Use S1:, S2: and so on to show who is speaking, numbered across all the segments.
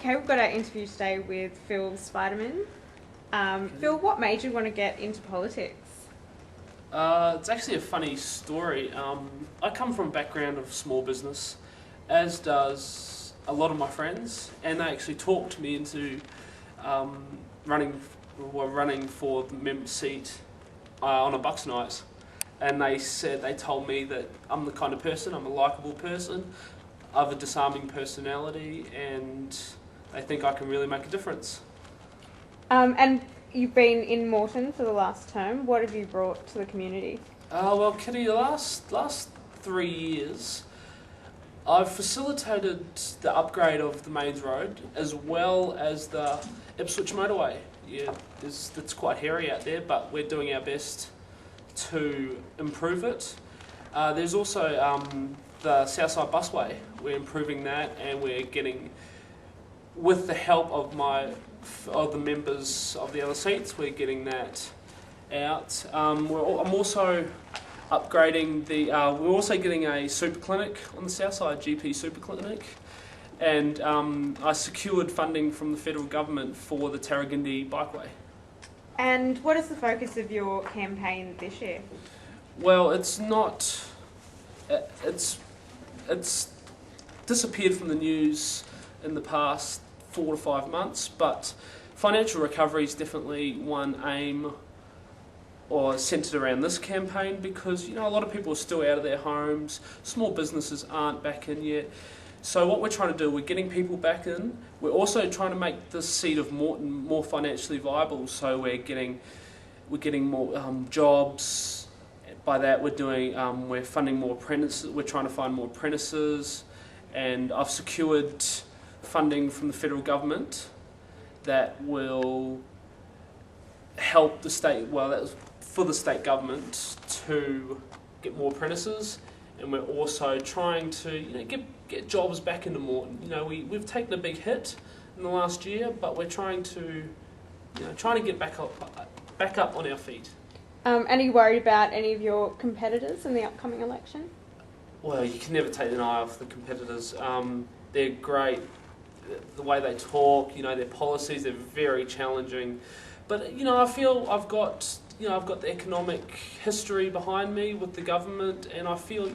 S1: Okay, we've got our interview today with Phil Spydamin. Phil, what made you want to get into politics?
S2: It's actually a funny story. I come from a background of small business, as does a lot of my friends, and they actually talked me into running for the member seat on a Bucks night. And they told me that I'm the kind of person, I'm a likeable person, I have a disarming personality, and they think I can really make a difference.
S1: And you've been in Moreton for the last term. What have you brought to the community?
S2: Well, Kitty, the last 3 years, I've facilitated the upgrade of the Mains Road as well as the Ipswich motorway. Yeah, it's quite hairy out there, but we're doing our best to improve it. There's also the Southside Busway. We're improving that, and we're getting, with the help of the members of the other seats, we're getting that out. I'm also upgrading we're also getting a super clinic on the south side, GP super clinic, and I secured funding from the federal government for the Tarragindi bikeway.
S1: And what is the focus of your campaign this year?
S2: Well, it's not. It's disappeared from the news in the past 4 to 5 months, but financial recovery is definitely one aim or centred around this campaign, because a lot of people are still out of their homes, small businesses aren't back in yet. So what we're trying to do, we're getting people back in. We're also trying to make the seat of Moreton more financially viable. So we're getting more jobs. By that, we're funding more apprentices. We're trying to find more apprentices, and I've secured funding from the federal government that will help the state. Well, that was for the state government to get more apprentices, and we're also trying to get jobs back into Moreton. We've taken a big hit in the last year, but we're trying to get back up on our feet.
S1: And are you worried about any of your competitors in the upcoming election?
S2: Well, you can never take an eye off the competitors. They're great. The way they talk, their policies, they're very challenging. But I feel I've got the economic history behind me with the government, and I feel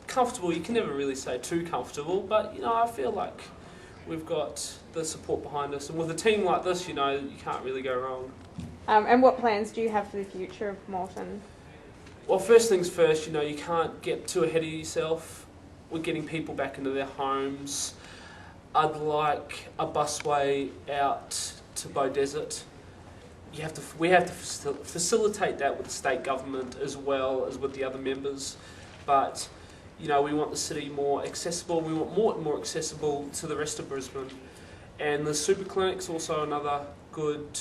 S2: comfortable. You can never really say too comfortable, but I feel like we've got the support behind us, and with a team like this, you can't really go wrong.
S1: And what plans do you have for the future of Moreton?
S2: Well, first things first, you can't get too ahead of yourself. We're getting people back into their homes. I'd like a busway out to Bow Desert. We have to facilitate that with the state government as well as with the other members. But we want the city more accessible. We want Moreton more accessible to the rest of Brisbane. And the super clinic's also another good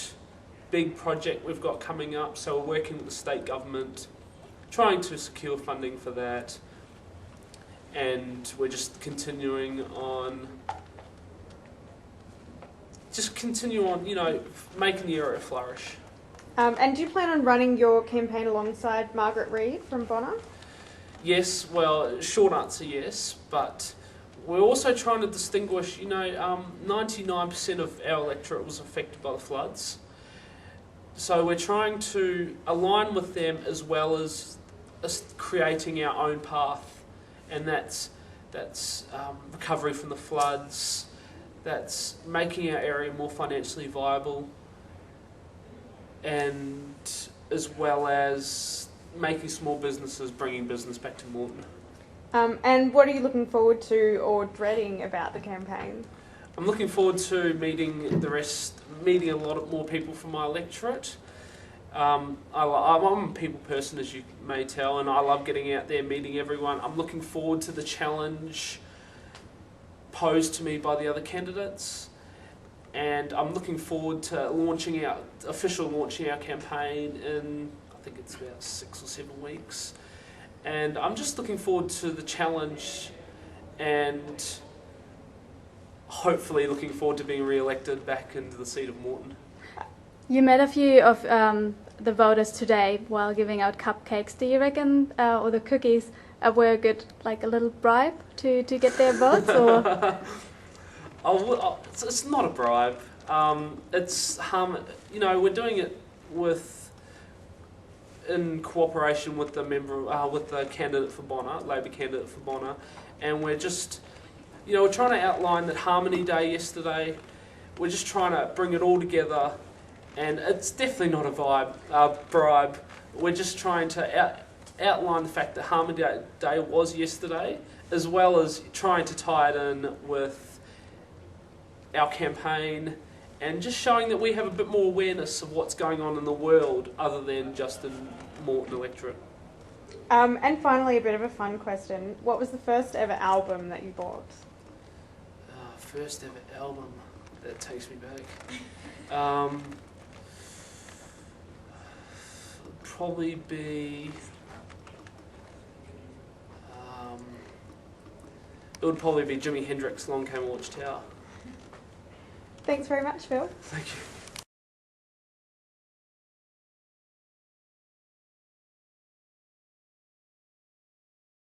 S2: big project we've got coming up. So we're working with the state government, trying to secure funding for that. And we're just continue on, making the area flourish.
S1: And do you plan on running your campaign alongside Margaret Reid from Bonner?
S2: Yes, well, short answer yes, but we're also trying to distinguish, 99% of our electorate was affected by the floods. So we're trying to align with them as well as creating our own path, and that's recovery from the floods, that's making our area more financially viable, and as well as making small businesses, bringing business back to Moreton.
S1: And what are you looking forward to or dreading about the campaign?
S2: I'm looking forward to meeting a lot more people from my electorate. I'm a people person, as you may tell, and I love getting out there, meeting everyone. I'm looking forward to the challenge posed to me by the other candidates, and I'm looking forward to launching our campaign in, I think it's about 6 or 7 weeks, and I'm just looking forward to the challenge, and hopefully looking forward to being re-elected back into the seat of Moreton.
S3: You met a few of the voters today while giving out cupcakes. Do you reckon, or the cookies, were a good, a little bribe to get their votes? Or
S2: It's not a bribe. It's we're doing it in cooperation with the with the candidate for Bonner, Labor candidate for Bonner, and we're just, we're trying to outline that Harmony Day yesterday. We're just trying to bring it all together, and it's definitely not a bribe. We're just trying to outline the fact that Harmony Day was yesterday, as well as trying to tie it in with our campaign, and just showing that we have a bit more awareness of what's going on in the world other than just in Moreton electorate.
S1: And finally, a bit of a fun question. What was the first ever album that you bought?
S2: First ever album. That takes me back. Probably be... it would probably be Jimi Hendrix, Long Came a Watchtower.
S1: Thanks very much, Phil.
S2: Thank you.